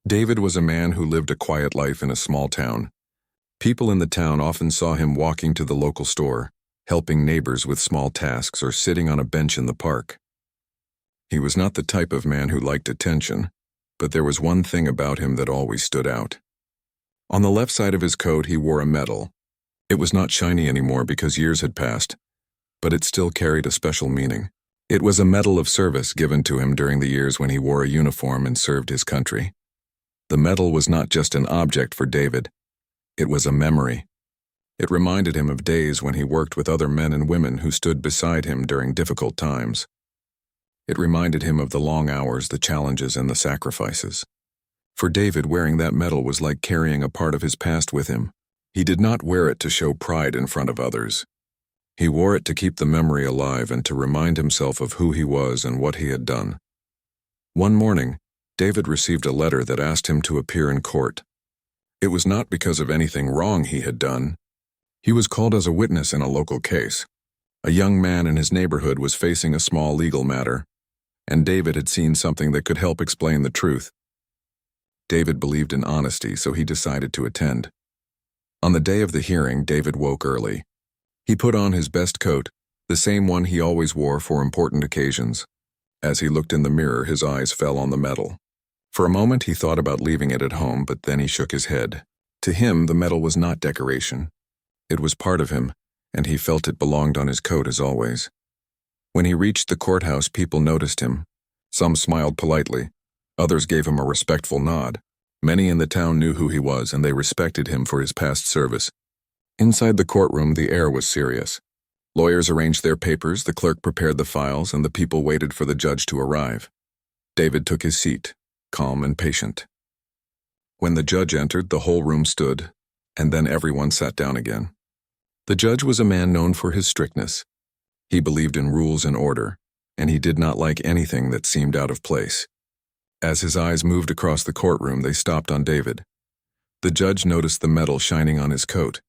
David was a man who lived a quiet life in a small town. People in the town often saw him walking to the local store, helping neighbors with small tasks, or sitting on a bench in the park. He was not the type of man who liked attention, but there was one thing about him that always stood out. On the left side of his coat he wore a medal. It was not shiny anymore because years had passed, but it still carried a special meaning. It was a medal of service given to him during the years when he wore a uniform and served his country. The medal was not just an object for David. It was a memory. It reminded him of days when he worked with other men and women who stood beside him during difficult times. It reminded him of the long hours, the challenges, and the sacrifices. For David, wearing that medal was like carrying a part of his past with him. He did not wear it to show pride in front of others. He wore it to keep the memory alive and to remind himself of who he was and what he had done. One morning, David received a letter that asked him to appear in court. It was not because of anything wrong he had done. He was called as a witness in a local case. A young man in his neighborhood was facing a small legal matter, and David had seen something that could help explain the truth. David believed in honesty, so he decided to attend. On the day of the hearing, David woke early. He put on his best coat, the same one he always wore for important occasions. As he looked in the mirror, his eyes fell on the medal. For a moment he thought about leaving it at home, but then he shook his head. To him, the medal was not decoration. It was part of him, and he felt it belonged on his coat as always. When he reached the courthouse, people noticed him. Some smiled politely. Others gave him a respectful nod. Many in the town knew who he was, and they respected him for his past service. Inside the courtroom, the air was serious. Lawyers arranged their papers, the clerk prepared the files, and the people waited for the judge to arrive. David took his seat, calm and patient. When the judge entered, the whole room stood, and then everyone sat down again. The judge was a man known for his strictness. He believed in rules and order, and he did not like anything that seemed out of place. As his eyes moved across the courtroom, they stopped on David. The judge noticed the medal shining on his coat.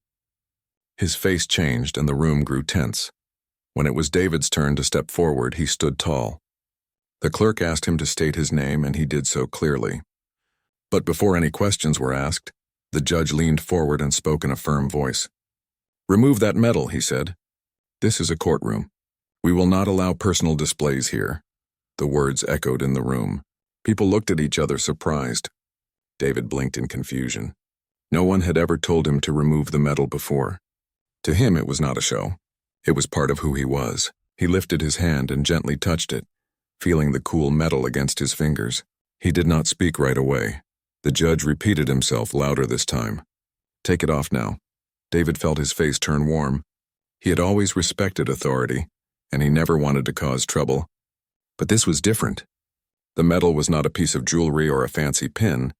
His face changed and the room grew tense. When it was David's turn to step forward, he stood tall. The clerk asked him to state his name, and he did so clearly. But before any questions were asked, the judge leaned forward and spoke in a firm voice. "Remove that medal," he said. "This is a courtroom. We will not allow personal displays here." The words echoed in the room. People looked at each other, surprised. David blinked in confusion. No one had ever told him to remove the medal before. To him, it was not a show. It was part of who he was. He lifted his hand and gently touched it, feeling the cool metal against his fingers. He did not speak right away. The judge repeated himself louder this time. "Take it off now." David felt his face turn warm. He had always respected authority, and he never wanted to cause trouble. But this was different. The medal was not a piece of jewelry or a fancy pin.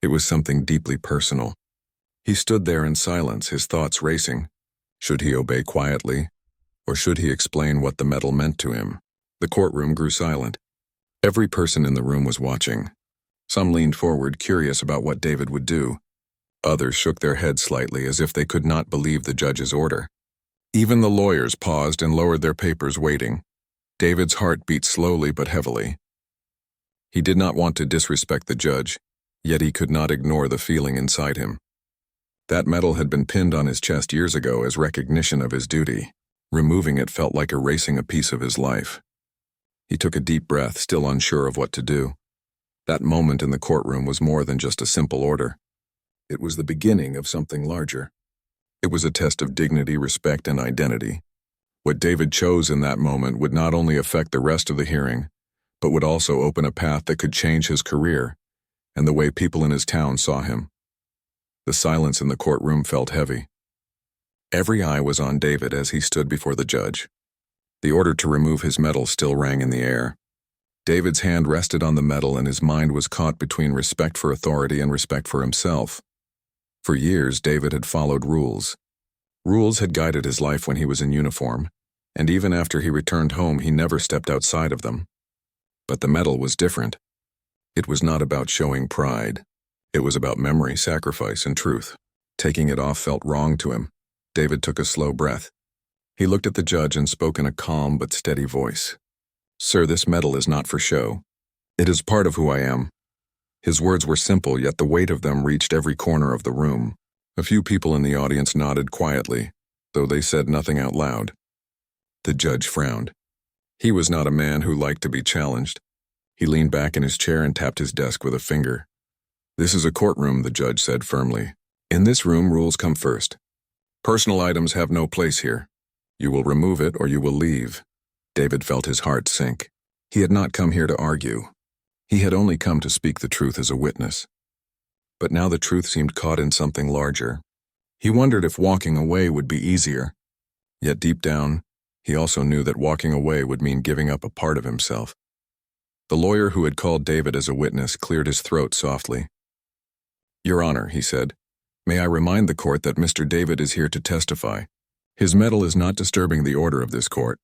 It was something deeply personal. He stood there in silence, his thoughts racing. Should he obey quietly, or should he explain what the medal meant to him? The courtroom grew silent. Every person in the room was watching. Some leaned forward, curious about what David would do. Others shook their heads slightly, as if they could not believe the judge's order. Even the lawyers paused and lowered their papers, waiting. David's heart beat slowly but heavily. He did not want to disrespect the judge, yet he could not ignore the feeling inside him. That medal had been pinned on his chest years ago as recognition of his duty. Removing it felt like erasing a piece of his life. He took a deep breath, still unsure of what to do. That moment in the courtroom was more than just a simple order. It was the beginning of something larger. It was a test of dignity, respect, and identity. What David chose in that moment would not only affect the rest of the hearing, but would also open a path that could change his career and the way people in his town saw him. The silence in the courtroom felt heavy. Every eye was on David as he stood before the judge. The order to remove his medal still rang in the air. David's hand rested on the medal, and his mind was caught between respect for authority and respect for himself. For years, David had followed rules. Rules had guided his life when he was in uniform, and even after he returned home, he never stepped outside of them. But the medal was different. It was not about showing pride. It was about memory, sacrifice, and truth. Taking it off felt wrong to him. David took a slow breath. He looked at the judge and spoke in a calm but steady voice. "Sir, this medal is not for show. It is part of who I am. His words were simple, yet the weight of them reached every corner of the room. A few people in the audience nodded quietly, though they said nothing out loud. The judge frowned. He was not a man who liked to be challenged. He leaned back in his chair and tapped his desk with a finger. "This is a courtroom," the judge said firmly. "In this room, rules come first. Personal items have no place here. You will remove it or you will leave." David felt his heart sink. He had not come here to argue. He had only come to speak the truth as a witness. But now the truth seemed caught in something larger. He wondered if walking away would be easier. Yet deep down, he also knew that walking away would mean giving up a part of himself. The lawyer who had called David as a witness cleared his throat softly. "Your Honor," he said, "may I remind the court that Mr. David is here to testify. His medal is not disturbing the order of this court."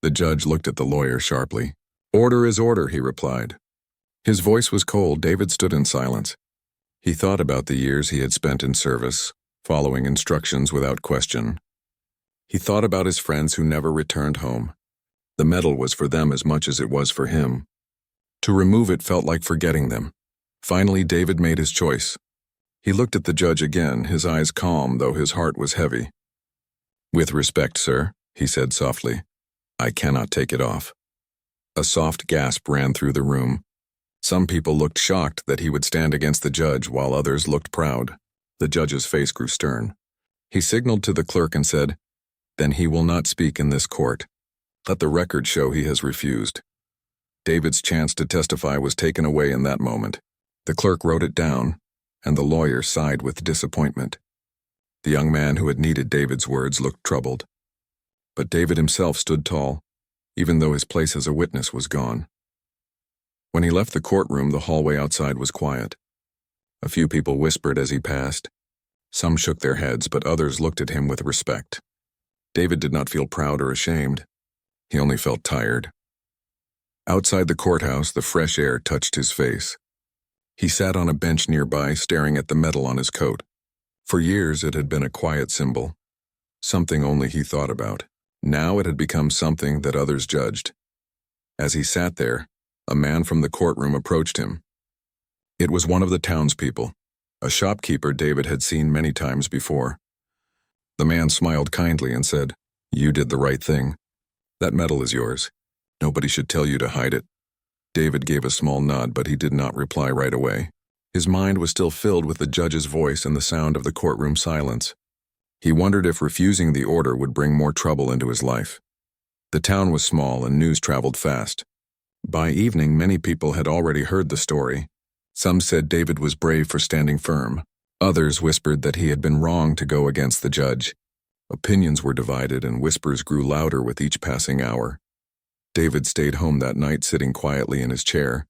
The judge looked at the lawyer sharply. "Order is order," he replied. His voice was cold. David stood in silence. He thought about the years he had spent in service, following instructions without question. He thought about his friends who never returned home. The medal was for them as much as it was for him. To remove it felt like forgetting them. Finally, David made his choice. He looked at the judge again, his eyes calm, though his heart was heavy. "With respect, sir," he said softly, "I cannot take it off." A soft gasp ran through the room. Some people looked shocked that he would stand against the judge, while others looked proud. The judge's face grew stern. He signaled to the clerk and said, "Then he will not speak in this court. Let the record show he has refused." David's chance to testify was taken away in that moment. The clerk wrote it down, and the lawyer sighed with disappointment. The young man who had needed David's words looked troubled. But David himself stood tall, even though his place as a witness was gone. When he left the courtroom, the hallway outside was quiet. A few people whispered as he passed. Some shook their heads, but others looked at him with respect. David did not feel proud or ashamed. He only felt tired. Outside the courthouse, the fresh air touched his face. He sat on a bench nearby, staring at the medal on his coat. For years, it had been a quiet symbol, something only he thought about. Now it had become something that others judged. As he sat there, a man from the courtroom approached him. It was one of the townspeople, a shopkeeper David had seen many times before. The man smiled kindly and said, "You did the right thing. That medal is yours. Nobody should tell you to hide it." David gave a small nod, but he did not reply right away. His mind was still filled with the judge's voice and the sound of the courtroom silence. He wondered if refusing the order would bring more trouble into his life. The town was small and news traveled fast. By evening, many people had already heard the story. Some said David was brave for standing firm. Others whispered that he had been wrong to go against the judge. Opinions were divided and whispers grew louder with each passing hour. David stayed home that night, sitting quietly in his chair.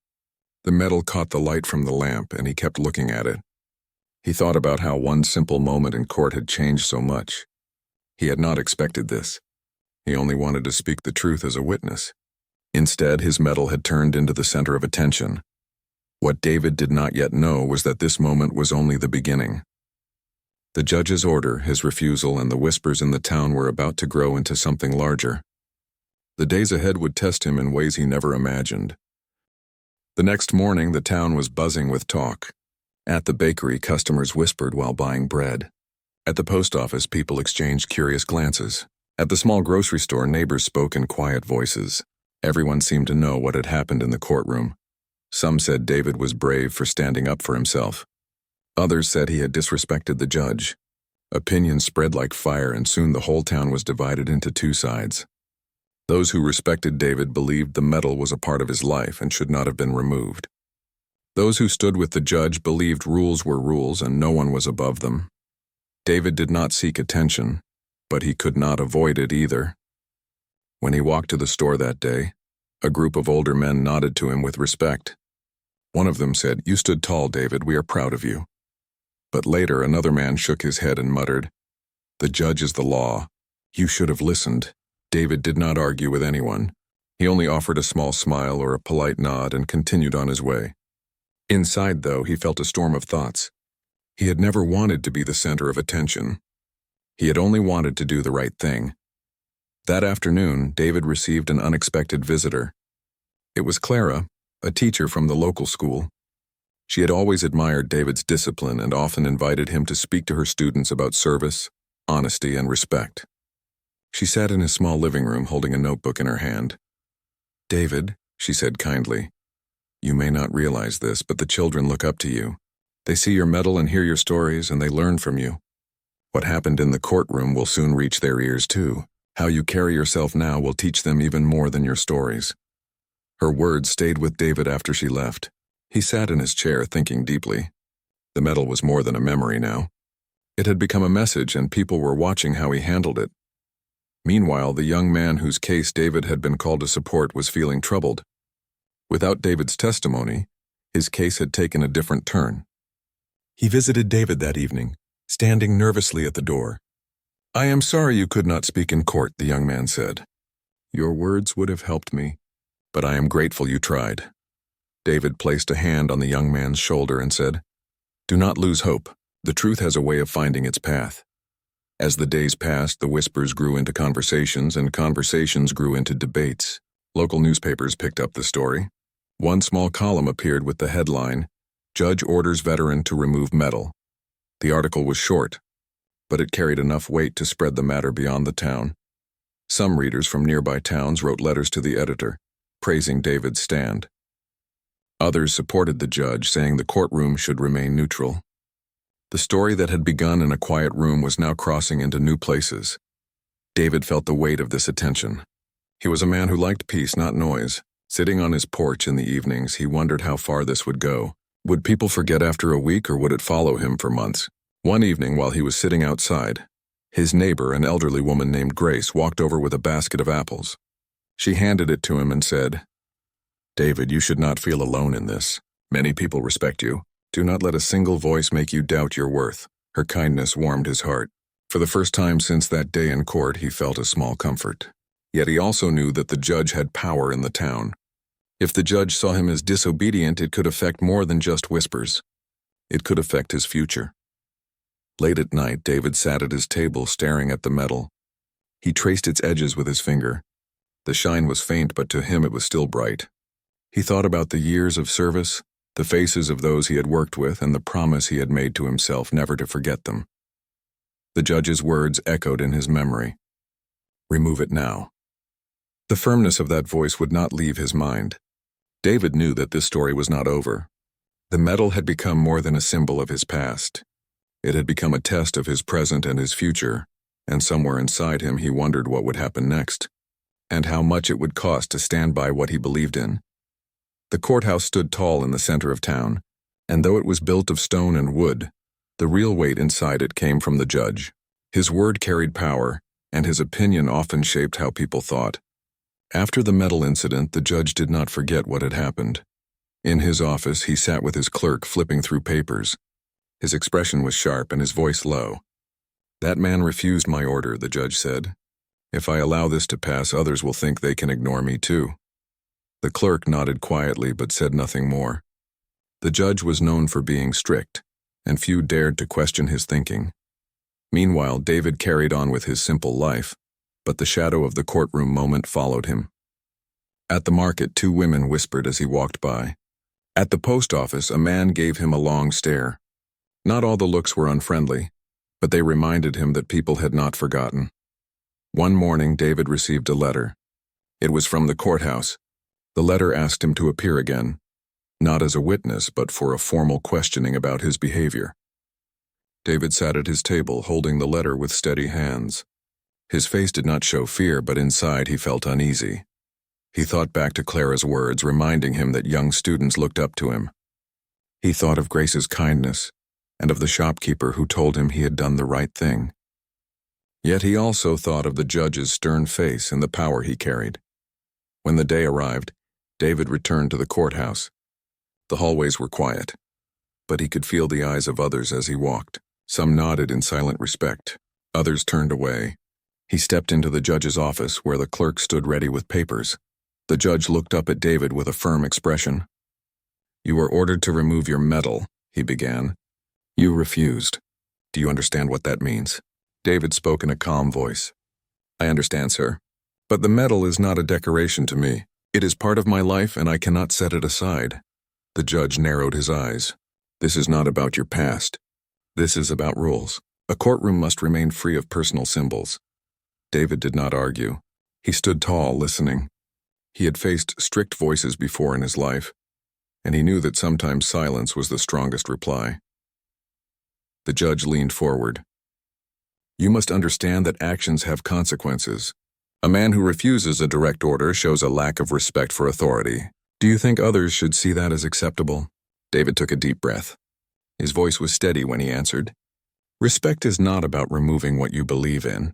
The medal caught the light from the lamp, and he kept looking at it. He thought about how one simple moment in court had changed so much. He had not expected this. He only wanted to speak the truth as a witness. Instead, his medal had turned into the center of attention. What David did not yet know was that this moment was only the beginning. The judge's order, his refusal, and the whispers in the town were about to grow into something larger. The days ahead would test him in ways he never imagined. The next morning, the town was buzzing with talk. At the bakery, customers whispered while buying bread. At the post office, people exchanged curious glances. At the small grocery store, neighbors spoke in quiet voices. Everyone seemed to know what had happened in the courtroom. Some said David was brave for standing up for himself. Others said he had disrespected the judge. Opinions spread like fire, and soon the whole town was divided into two sides. Those who respected David believed the medal was a part of his life and should not have been removed. Those who stood with the judge believed rules were rules and no one was above them. David did not seek attention, but he could not avoid it either. When he walked to the store that day, a group of older men nodded to him with respect. One of them said, "You stood tall, David. We are proud of you." But later, another man shook his head and muttered, "The judge is the law. You should have listened." David did not argue with anyone. He only offered a small smile or a polite nod and continued on his way. Inside, though, he felt a storm of thoughts. He had never wanted to be the center of attention. He had only wanted to do the right thing. That afternoon, David received an unexpected visitor. It was Clara, a teacher from the local school. She had always admired David's discipline and often invited him to speak to her students about service, honesty, and respect. She sat in his small living room holding a notebook in her hand. "David," she said kindly, "you may not realize this, but the children look up to you. They see your mettle and hear your stories, and they learn from you. What happened in the courtroom will soon reach their ears too. How you carry yourself now will teach them even more than your stories." Her words stayed with David after she left. He sat in his chair thinking deeply. The medal was more than a memory now. It had become a message, and people were watching how he handled it. Meanwhile, the young man whose case David had been called to support was feeling troubled. Without David's testimony, his case had taken a different turn. He visited David that evening, standing nervously at the door. "I am sorry you could not speak in court," the young man said. "Your words would have helped me, but I am grateful you tried." David placed a hand on the young man's shoulder and said, "Do not lose hope. The truth has a way of finding its path." As the days passed, the whispers grew into conversations, and conversations grew into debates. Local newspapers picked up the story. One small column appeared with the headline, "Judge orders veteran to remove medal." The article was short, but it carried enough weight to spread the matter beyond the town. Some readers from nearby towns wrote letters to the editor, praising David's stand. Others supported the judge, saying the courtroom should remain neutral. The story that had begun in a quiet room was now crossing into new places. David felt the weight of this attention. He was a man who liked peace, not noise. Sitting on his porch in the evenings, he wondered how far this would go. Would people forget after a week, or would it follow him for months? One evening, while he was sitting outside, his neighbor, an elderly woman named Grace, walked over with a basket of apples. She handed it to him and said, "David, you should not feel alone in this. Many people respect you. Do not let a single voice make you doubt your worth." Her kindness warmed his heart. For the first time since that day in court, he felt a small comfort. Yet he also knew that the judge had power in the town. If the judge saw him as disobedient, it could affect more than just whispers. It could affect his future. Late at night, David sat at his table staring at the medal. He traced its edges with his finger. The shine was faint, but to him it was still bright. He thought about the years of service, the faces of those he had worked with, and the promise he had made to himself never to forget them. The judge's words echoed in his memory. "Remove it now." The firmness of that voice would not leave his mind. David knew that this story was not over. The medal had become more than a symbol of his past. It had become a test of his present and his future, and somewhere inside him he wondered what would happen next, and how much it would cost to stand by what he believed in. The courthouse stood tall in the center of town, and though it was built of stone and wood, the real weight inside it came from the judge. His word carried power, and his opinion often shaped how people thought. After the medal incident, the judge did not forget what had happened. In his office, he sat with his clerk flipping through papers. His expression was sharp and his voice low. "That man refused my order," the judge said. "If I allow this to pass, others will think they can ignore me too." The clerk nodded quietly but said nothing more. The judge was known for being strict, and few dared to question his thinking. Meanwhile, David carried on with his simple life, but the shadow of the courtroom moment followed him. At the market, two women whispered as he walked by. At the post office, a man gave him a long stare. Not all the looks were unfriendly, but they reminded him that people had not forgotten. One morning, David received a letter. It was from the courthouse. The letter asked him to appear again, not as a witness, but for a formal questioning about his behavior. David sat at his table, holding the letter with steady hands. His face did not show fear, but inside he felt uneasy. He thought back to Clara's words, reminding him that young students looked up to him. He thought of Grace's kindness, and of the shopkeeper who told him he had done the right thing. Yet he also thought of the judge's stern face and the power he carried. When the day arrived, David returned to the courthouse. The hallways were quiet, but he could feel the eyes of others as he walked. Some nodded in silent respect. Others turned away. He stepped into the judge's office, where the clerk stood ready with papers. The judge looked up at David with a firm expression. "You are ordered to remove your medal," he began. "You refused. Do you understand what that means?" David spoke in a calm voice. "I understand, sir. But the medal is not a decoration to me. It is part of my life, and I cannot set it aside." The judge narrowed his eyes. This is not about your past. This is about rules. A courtroom must remain free of personal symbols. David did not argue. He stood tall, listening. He had faced strict voices before in his life, and he knew that sometimes silence was the strongest reply. The judge leaned forward. You must understand that actions have consequences. A man who refuses a direct order shows a lack of respect for authority. Do you think others should see that as acceptable? David took a deep breath. His voice was steady when he answered. Respect is not about removing what you believe in.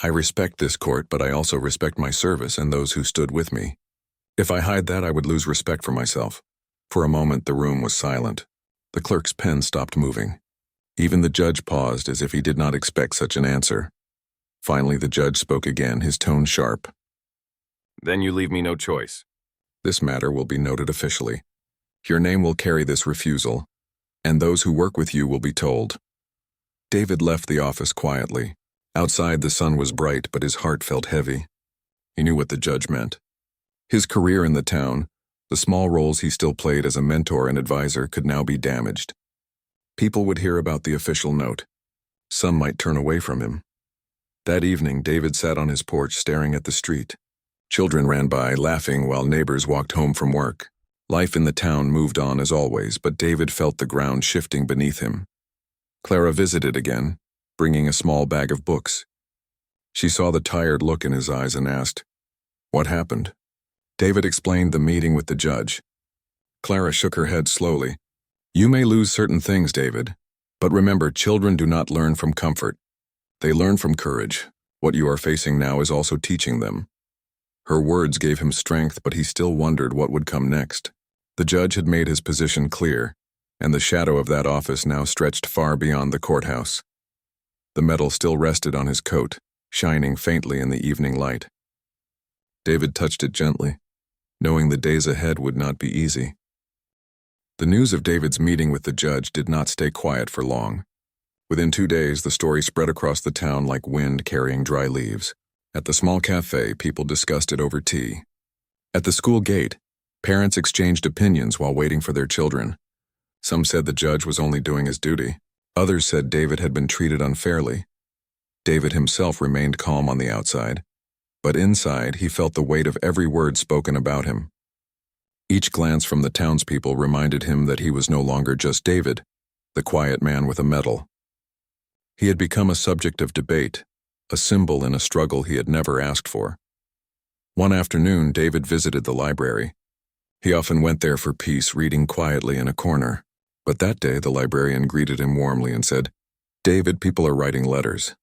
I respect this court, but I also respect my service and those who stood with me. If I hide that, I would lose respect for myself. For a moment, the room was silent. The clerk's pen stopped moving. Even the judge paused as if he did not expect such an answer. Finally, the judge spoke again, his tone sharp. Then you leave me no choice. This matter will be noted officially. Your name will carry this refusal, and those who work with you will be told. David left the office quietly. Outside, the sun was bright, but his heart felt heavy. He knew what the judge meant. His career in the town, the small roles he still played as a mentor and advisor, could now be damaged. People would hear about the official note. Some might turn away from him. That evening, David sat on his porch staring at the street. Children ran by, laughing while neighbors walked home from work. Life in the town moved on as always, but David felt the ground shifting beneath him. Clara visited again, bringing a small bag of books. She saw the tired look in his eyes and asked, "What happened?" David explained the meeting with the judge. Clara shook her head slowly. "You may lose certain things, David, but remember, children do not learn from comfort. They learn from courage. What you are facing now is also teaching them." Her words gave him strength, but he still wondered what would come next. The judge had made his position clear, and the shadow of that office now stretched far beyond the courthouse. The medal still rested on his coat, shining faintly in the evening light. David touched it gently, knowing the days ahead would not be easy. The news of David's meeting with the judge did not stay quiet for long. Within 2 days, the story spread across the town like wind carrying dry leaves. At the small cafe, people discussed it over tea. At the school gate, parents exchanged opinions while waiting for their children. Some said the judge was only doing his duty. Others said David had been treated unfairly. David himself remained calm on the outside, but inside he felt the weight of every word spoken about him. Each glance from the townspeople reminded him that he was no longer just David, the quiet man with a medal. He had become a subject of debate, a symbol in a struggle he had never asked for. One afternoon, David visited the library. He often went there for peace, reading quietly in a corner. But that day, the librarian greeted him warmly and said, "David, people are writing letters.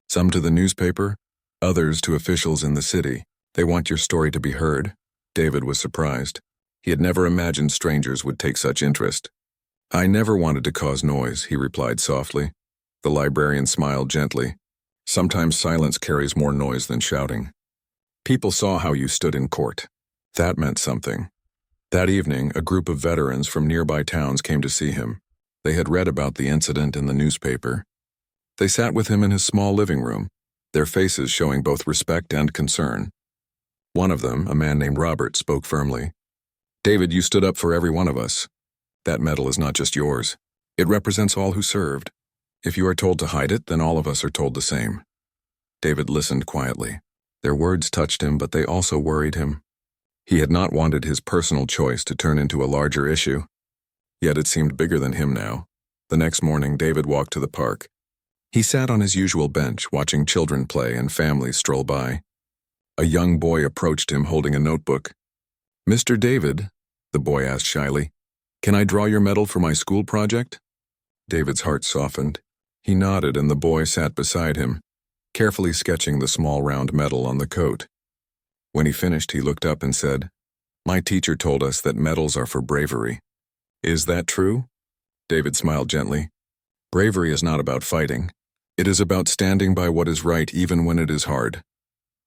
Some to the newspaper, others to officials in the city. They want your story to be heard." David was surprised. He had never imagined strangers would take such interest. "I never wanted to cause noise," he replied softly. The librarian smiled gently. "Sometimes silence carries more noise than shouting. People saw how you stood in court. That meant something." That evening, a group of veterans from nearby towns came to see him. They had read about the incident in the newspaper. They sat with him in his small living room, their faces showing both respect and concern. One of them, a man named Robert, spoke firmly. "David, you stood up for every one of us. That medal is not just yours. It represents all who served. If you are told to hide it, then all of us are told the same." David listened quietly. Their words touched him, but they also worried him. He had not wanted his personal choice to turn into a larger issue. Yet it seemed bigger than him now. The next morning, David walked to the park. He sat on his usual bench, watching children play and families stroll by. A young boy approached him holding a notebook. "Mr. David," the boy asked shyly, "can I draw your medal for my school project?" David's heart softened. He nodded and the boy sat beside him, carefully sketching the small round medal on the coat. When he finished, he looked up and said, "My teacher told us that medals are for bravery. Is that true?" David smiled gently. "Bravery is not about fighting. It is about standing by what is right even when it is hard."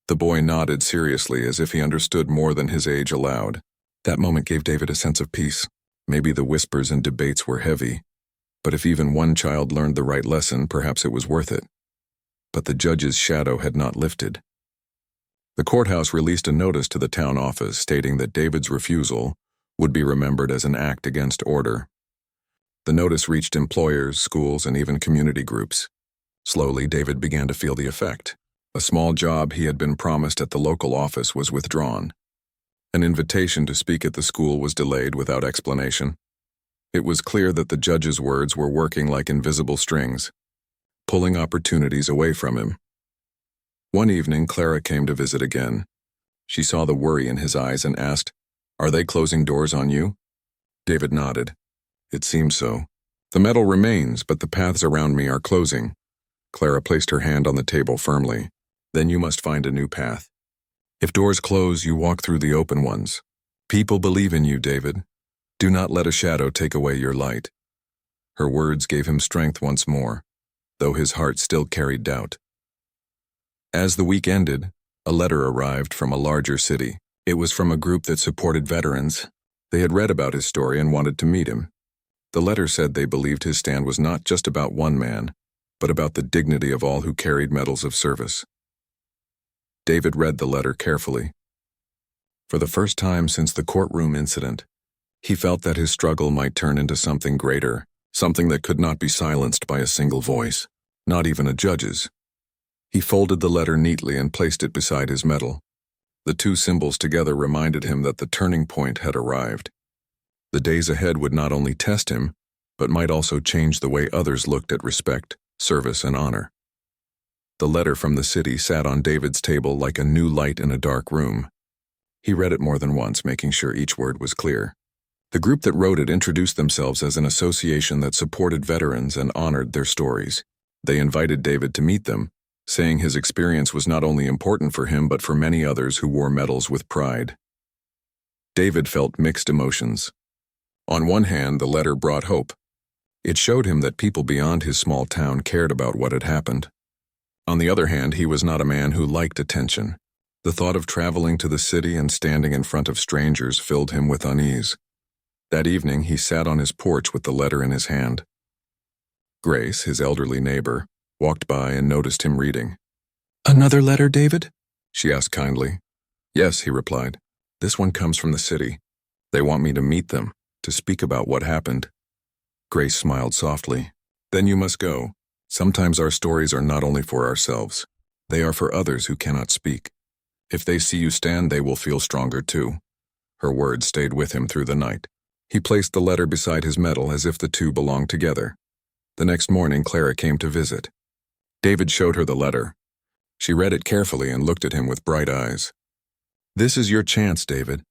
The boy nodded seriously as if he understood more than his age allowed. That moment gave David a sense of peace. Maybe the whispers and debates were heavy, but if even one child learned the right lesson, perhaps it was worth it. But the judge's shadow had not lifted. The courthouse released a notice to the town office stating that David's refusal, would be remembered as an act against order. The notice reached employers, schools, and even community groups. Slowly, David began to feel the effect. A small job he had been promised at the local office was withdrawn. An invitation to speak at the school was delayed without explanation. It was clear that the judge's words were working like invisible strings, pulling opportunities away from him. One evening, Clara came to visit again. She saw the worry in his eyes and asked, "Are they closing doors on you?" David nodded. "It seems so. The medal remains, but the paths around me are closing." Clara placed her hand on the table firmly. "Then you must find a new path. If doors close, you walk through the open ones. People believe in you, David. Do not let a shadow take away your light." Her words gave him strength once more, though his heart still carried doubt. As the week ended, a letter arrived from a larger city. It was from a group that supported veterans. They had read about his story and wanted to meet him. The letter said they believed his stand was not just about one man, but about the dignity of all who carried medals of service. David read the letter carefully. For the first time since the courtroom incident, he felt that his struggle might turn into something greater, something that could not be silenced by a single voice, not even a judge's. He folded the letter neatly and placed it beside his medal. The two symbols together reminded him that the turning point had arrived. The days ahead would not only test him, but might also change the way others looked at respect, service, and honor. The letter from the city sat on David's table like a new light in a dark room. He read it more than once, making sure each word was clear. The group that wrote it introduced themselves as an association that supported veterans and honored their stories. They invited David to meet them, saying his experience was not only important for him but for many others who wore medals with pride. David felt mixed emotions. On one hand, the letter brought hope. It showed him that people beyond his small town cared about what had happened. On the other hand, he was not a man who liked attention. The thought of traveling to the city and standing in front of strangers filled him with unease. That evening, he sat on his porch with the letter in his hand. Grace, his elderly neighbor, walked by and noticed him reading. "Another letter, David?" she asked kindly. "Yes," he replied. "This one comes from the city. They want me to meet them, to speak about what happened." Grace smiled softly. "Then you must go. Sometimes our stories are not only for ourselves. They are for others who cannot speak. If they see you stand, they will feel stronger too." Her words stayed with him through the night. He placed the letter beside his medal as if the two belonged together. The next morning, Clara came to visit. David showed her the letter. She read it carefully and looked at him with bright eyes. "This is your chance, David.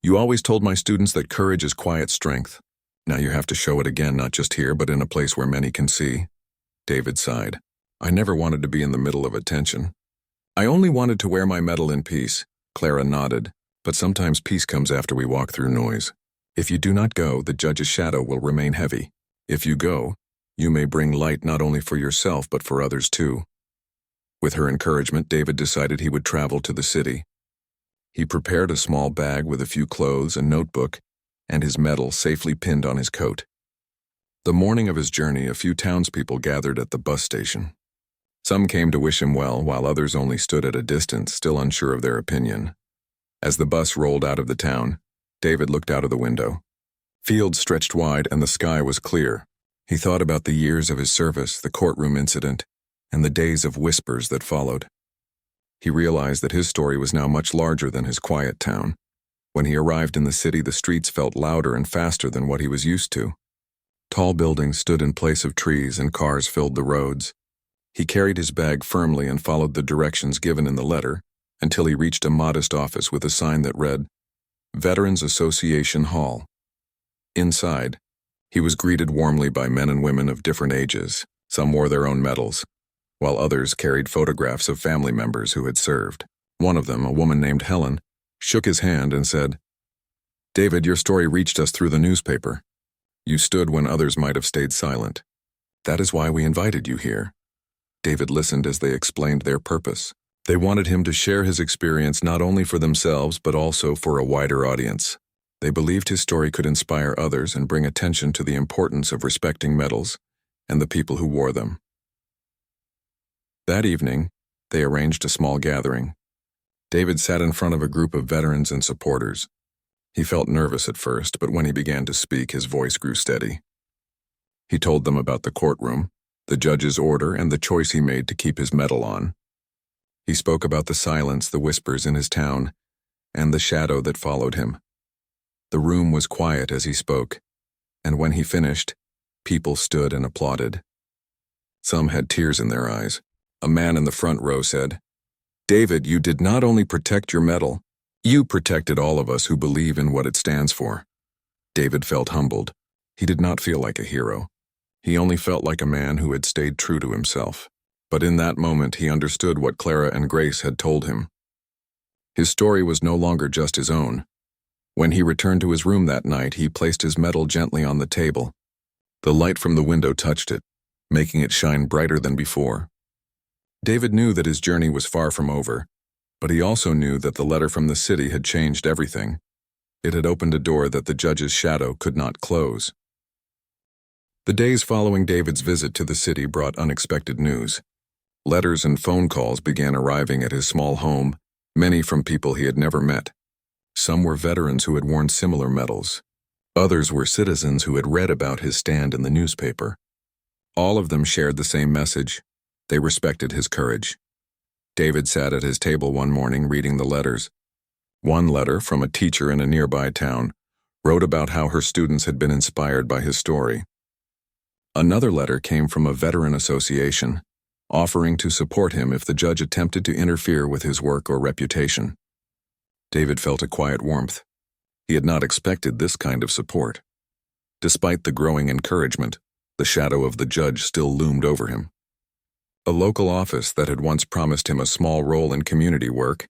You always told my students that courage is quiet strength. Now you have to show it again, not just here, but in a place where many can see." David sighed. "I never wanted to be in the middle of attention. I only wanted to wear my medal in peace." Clara nodded. "But sometimes peace comes after we walk through noise. If you do not go, the judge's shadow will remain heavy. If you go, you may bring light not only for yourself but for others too." With her encouragement, David decided he would travel to the city. He prepared a small bag with a few clothes, a notebook, and his medal safely pinned on his coat. The morning of his journey, a few townspeople gathered at the bus station. Some came to wish him well, while others only stood at a distance, still unsure of their opinion. As the bus rolled out of the town, David looked out of the window. Fields stretched wide and the sky was clear. He thought about the years of his service, the courtroom incident, and the days of whispers that followed. He realized that his story was now much larger than his quiet town. When he arrived in the city, the streets felt louder and faster than what he was used to. Tall buildings stood in place of trees and cars filled the roads. He carried his bag firmly and followed the directions given in the letter until he reached a modest office with a sign that read, Veterans Association Hall. Inside, he was greeted warmly by men and women of different ages. Some wore their own medals, while others carried photographs of family members who had served. One of them, a woman named Helen, shook his hand and said, "David, your story reached us through the newspaper. You stood when others might have stayed silent. That is why we invited you here." David listened as they explained their purpose. They wanted him to share his experience not only for themselves but also for a wider audience. They believed his story could inspire others and bring attention to the importance of respecting medals and the people who wore them. That evening, they arranged a small gathering. David sat in front of a group of veterans and supporters. He felt nervous at first, but when he began to speak, his voice grew steady. He told them about the courtroom, the judge's order, and the choice he made to keep his medal on. He spoke about the silence, the whispers in his town, and the shadow that followed him. The room was quiet as he spoke, and when he finished, people stood and applauded. Some had tears in their eyes. A man in the front row said, "David, you did not only protect your medal, you protected all of us who believe in what it stands for." David felt humbled. He did not feel like a hero. He only felt like a man who had stayed true to himself. But in that moment, he understood what Clara and Grace had told him. His story was no longer just his own. When he returned to his room that night, he placed his medal gently on the table. The light from the window touched it, making it shine brighter than before. David knew that his journey was far from over, but he also knew that the letter from the city had changed everything. It had opened a door that the judge's shadow could not close. The days following David's visit to the city brought unexpected news. Letters and phone calls began arriving at his small home, many from people he had never met. Some were veterans who had worn similar medals. Others were citizens who had read about his stand in the newspaper. All of them shared the same message. They respected his courage. David sat at his table one morning reading the letters. One letter, from a teacher in a nearby town, wrote about how her students had been inspired by his story. Another letter came from a veteran association, offering to support him if the judge attempted to interfere with his work or reputation. David felt a quiet warmth. He had not expected this kind of support. Despite the growing encouragement, the shadow of the judge still loomed over him. A local office that had once promised him a small role in community work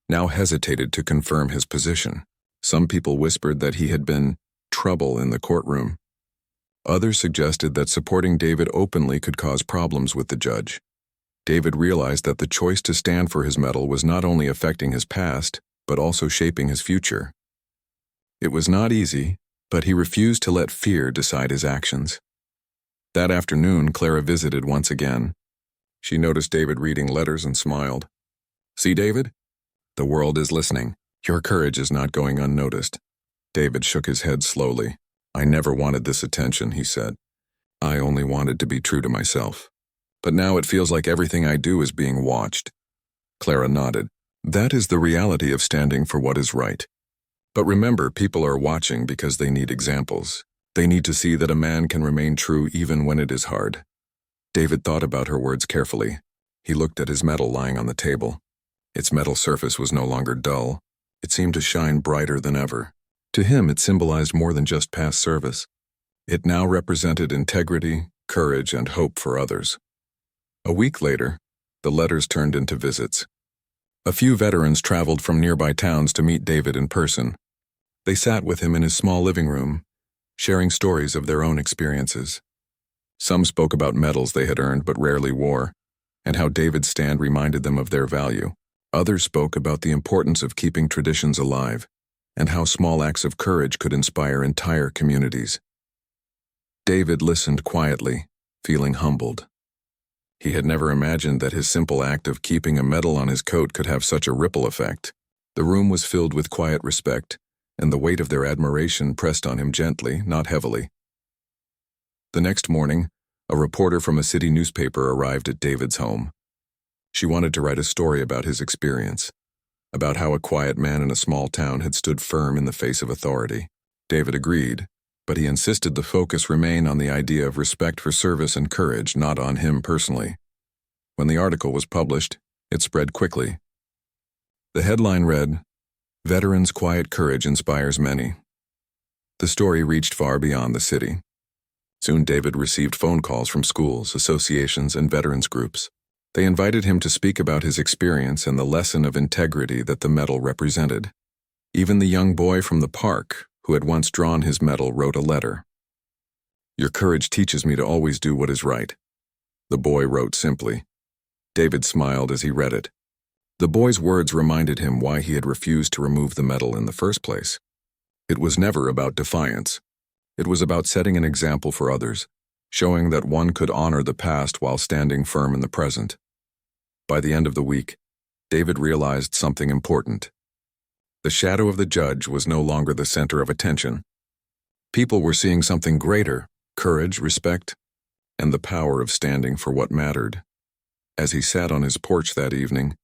now hesitated to confirm his position. Some people whispered that he had been trouble in the courtroom. Others suggested that supporting David openly could cause problems with the judge. David realized that the choice to stand for his medal was not only affecting his past, but also shaping his future. It was not easy, but he refused to let fear decide his actions. That afternoon, Clara visited once again. She noticed David reading letters and smiled. "See, David? The world is listening. Your courage is not going unnoticed." David shook his head slowly. "I never wanted this attention," he said. "I only wanted to be true to myself. But now it feels like everything I do is being watched." Clara nodded. "That is the reality of standing for what is right. But remember, people are watching because they need examples. They need to see that a man can remain true even when it is hard." David thought about her words carefully. He looked at his medal lying on the table. Its metal surface was no longer dull. It seemed to shine brighter than ever. To him, it symbolized more than just past service. It now represented integrity, courage, and hope for others. A week later, the letters turned into visits. A few veterans traveled from nearby towns to meet David in person. They sat with him in his small living room, sharing stories of their own experiences. Some spoke about medals they had earned but rarely wore, and how David's stand reminded them of their value. Others spoke about the importance of keeping traditions alive, and how small acts of courage could inspire entire communities. David listened quietly, feeling humbled. He had never imagined that his simple act of keeping a medal on his coat could have such a ripple effect. The room was filled with quiet respect, and the weight of their admiration pressed on him gently, not heavily. The next morning, a reporter from a city newspaper arrived at David's home. She wanted to write a story about his experience, about how a quiet man in a small town had stood firm in the face of authority. David agreed, but he insisted the focus remain on the idea of respect for service and courage, not on him personally. When the article was published, it spread quickly. The headline read, "Veterans' Quiet Courage Inspires Many." The story reached far beyond the city. Soon David received phone calls from schools, associations, and veterans groups. They invited him to speak about his experience and the lesson of integrity that the medal represented. Even the young boy from the park, who had once drawn his medal, wrote a letter. "Your courage teaches me to always do what is right," the boy wrote simply. David smiled as he read it. The boy's words reminded him why he had refused to remove the medal in the first place. It was never about defiance. It was about setting an example for others, showing that one could honor the past while standing firm in the present. By the end of the week, David realized something important. The shadow of the judge was no longer the center of attention. People were seeing something greater: courage, respect, and the power of standing for what mattered. As he sat on his porch that evening,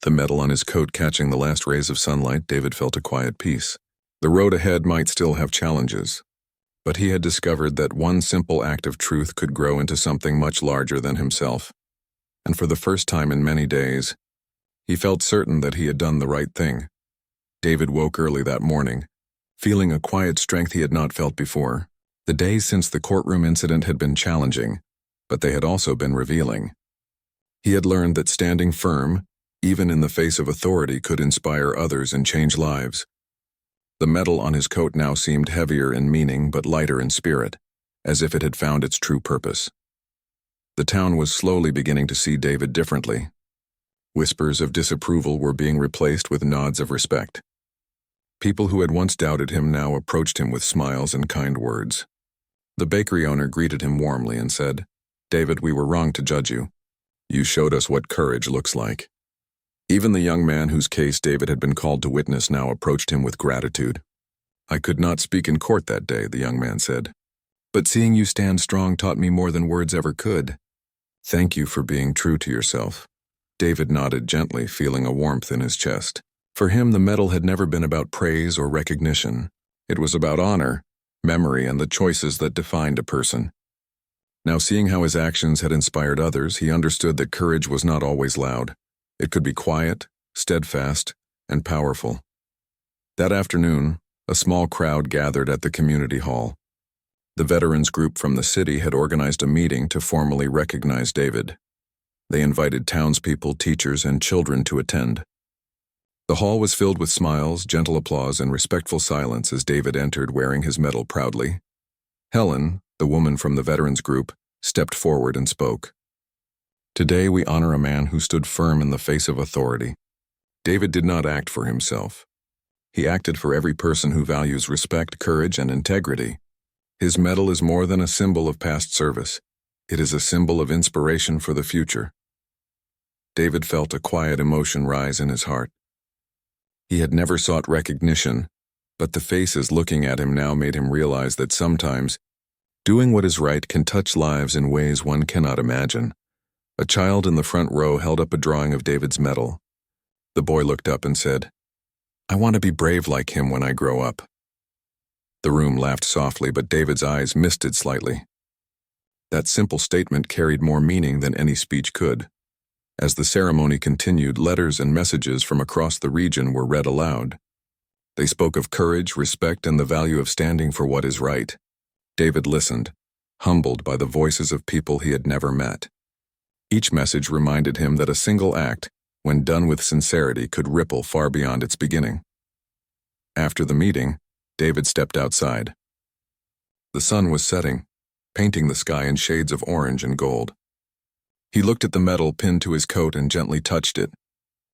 the metal on his coat catching the last rays of sunlight, David felt a quiet peace. The road ahead might still have challenges, but he had discovered that one simple act of truth could grow into something much larger than himself. And for the first time in many days, he felt certain that he had done the right thing. David woke early that morning, feeling a quiet strength he had not felt before. The days since the courtroom incident had been challenging, but they had also been revealing. He had learned that standing firm, even in the face of authority, could inspire others and change lives. The metal on his coat now seemed heavier in meaning but lighter in spirit, as if it had found its true purpose. The town was slowly beginning to see David differently. Whispers of disapproval were being replaced with nods of respect. People who had once doubted him now approached him with smiles and kind words. The bakery owner greeted him warmly and said, "David, we were wrong to judge you. You showed us what courage looks like." Even the young man whose case David had been called to witness now approached him with gratitude. "I could not speak in court that day," the young man said, "but seeing you stand strong taught me more than words ever could. Thank you for being true to yourself." David nodded gently, feeling a warmth in his chest. For him, the medal had never been about praise or recognition. It was about honor, memory, and the choices that defined a person. Now, seeing how his actions had inspired others, he understood that courage was not always loud. It could be quiet, steadfast, and powerful. That afternoon, a small crowd gathered at the community hall. The veterans group from the city had organized a meeting to formally recognize David. They invited townspeople, teachers, and children to attend. The hall was filled with smiles, gentle applause, and respectful silence as David entered wearing his medal proudly. Helen, the woman from the veterans group, stepped forward and spoke. "Today we honor a man who stood firm in the face of authority. David did not act for himself. He acted for every person who values respect, courage, and integrity. His medal is more than a symbol of past service. It is a symbol of inspiration for the future." David felt a quiet emotion rise in his heart. He had never sought recognition, but the faces looking at him now made him realize that sometimes doing what is right can touch lives in ways one cannot imagine. A child in the front row held up a drawing of David's medal. The boy looked up and said, "I want to be brave like him when I grow up." The room laughed softly, but David's eyes misted slightly. That simple statement carried more meaning than any speech could. As the ceremony continued, letters and messages from across the region were read aloud. They spoke of courage, respect, and the value of standing for what is right. David listened, humbled by the voices of people he had never met. Each message reminded him that a single act, when done with sincerity, could ripple far beyond its beginning. After the meeting, David stepped outside. The sun was setting, painting the sky in shades of orange and gold. He looked at the medal pinned to his coat and gently touched it.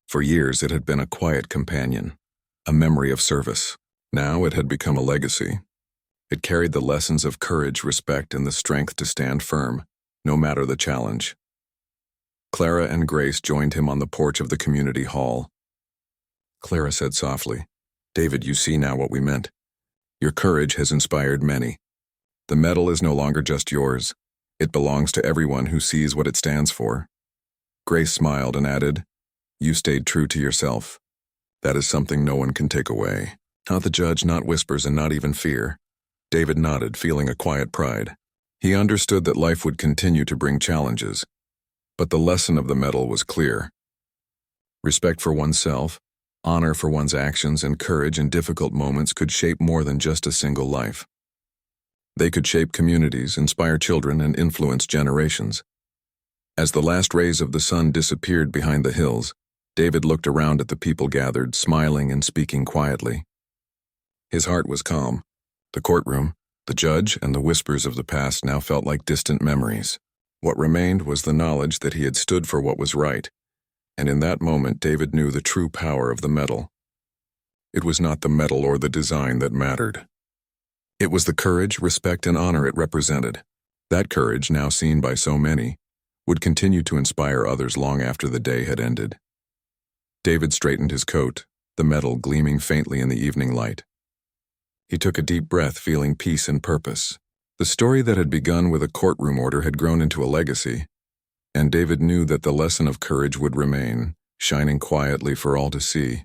For years it had been a quiet companion, a memory of service. Now it had become a legacy. It carried the lessons of courage, respect, and the strength to stand firm, no matter the challenge. Clara and Grace joined him on the porch of the community hall. Clara said softly, "David, you see now what we meant. Your courage has inspired many. The medal is no longer just yours. It belongs to everyone who sees what it stands for." Grace smiled and added, "You stayed true to yourself. That is something no one can take away. Not the judge, not whispers, and not even fear." David nodded, feeling a quiet pride. He understood that life would continue to bring challenges, but the lesson of the medal was clear. Respect for oneself, honor for one's actions, and courage in difficult moments could shape more than just a single life. They could shape communities, inspire children, and influence generations. As the last rays of the sun disappeared behind the hills, David looked around at the people gathered, smiling and speaking quietly. His heart was calm. The courtroom, the judge, and the whispers of the past now felt like distant memories. What remained was the knowledge that he had stood for what was right, and in that moment David knew the true power of the medal. It was not the medal or the design that mattered. It was the courage, respect, and honor it represented. That courage, now seen by so many, would continue to inspire others long after the day had ended. David straightened his coat, the metal gleaming faintly in the evening light. He took a deep breath, feeling peace and purpose. The story that had begun with a courtroom order had grown into a legacy, and David knew that the lesson of courage would remain, shining quietly for all to see.